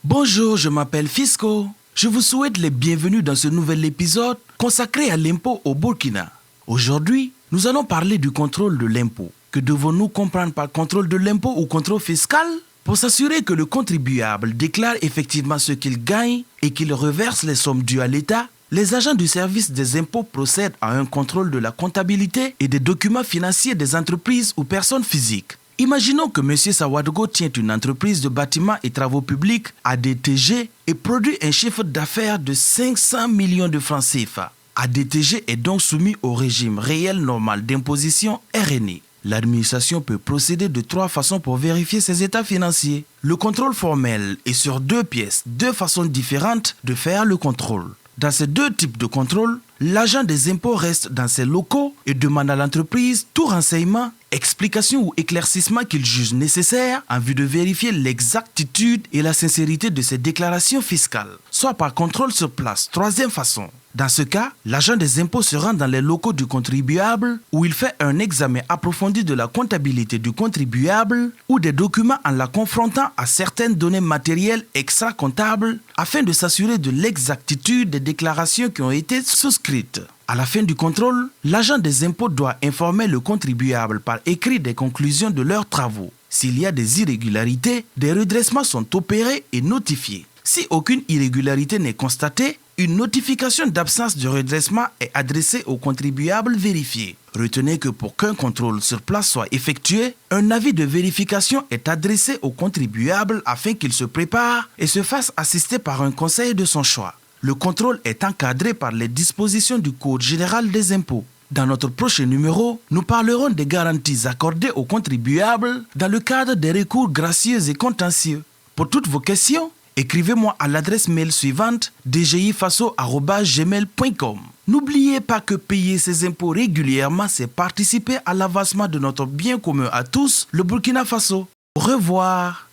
Bonjour, je m'appelle Fisco. Je vous souhaite les bienvenus dans ce nouvel épisode consacré à l'impôt au Burkina. Aujourd'hui, nous allons parler du contrôle de l'impôt. Que devons-nous comprendre par contrôle de l'impôt ou contrôle fiscal? Pour s'assurer que le contribuable déclare effectivement ce qu'il gagne et qu'il reverse les sommes dues à l'État, les agents du service des impôts procèdent à un contrôle de la comptabilité et des documents financiers des entreprises ou personnes physiques. Imaginons que M. Sawadogo tient une entreprise de bâtiments et travaux publics ADTG et produit un chiffre d'affaires de 500 millions de francs CFA. ADTG est donc soumis au régime réel normal d'imposition RNI. L'administration peut procéder de 3 façons pour vérifier ses états financiers. Le contrôle formel est sur 2 pièces, 2 façons différentes de faire le contrôle. Dans ces 2 types de contrôle, l'agent des impôts reste dans ses locaux et demande à l'entreprise tout renseignement, explication ou éclaircissement qu'il juge nécessaire en vue de vérifier l'exactitude et la sincérité de ses déclarations fiscales, soit par contrôle sur place. 3e façon. Dans ce cas, l'agent des impôts se rend dans les locaux du contribuable où il fait un examen approfondi de la comptabilité du contribuable ou des documents en la confrontant à certaines données matérielles extra-comptables afin de s'assurer de l'exactitude des déclarations qui ont été souscrites. À la fin du contrôle, l'agent des impôts doit informer le contribuable par écrit des conclusions de leurs travaux. S'il y a des irrégularités, des redressements sont opérés et notifiés. Si aucune irrégularité n'est constatée, une notification d'absence de redressement est adressée au contribuable vérifié. Retenez que pour qu'un contrôle sur place soit effectué, un avis de vérification est adressé au contribuable afin qu'il se prépare et se fasse assister par un conseil de son choix. Le contrôle est encadré par les dispositions du Code général des impôts. Dans notre prochain numéro, nous parlerons des garanties accordées aux contribuables dans le cadre des recours gracieux et contentieux. Pour toutes vos questions, écrivez-moi à l'adresse mail suivante dgifaso@gmail.com. N'oubliez pas que payer ses impôts régulièrement, c'est participer à l'avancement de notre bien commun à tous, le Burkina Faso. Au revoir.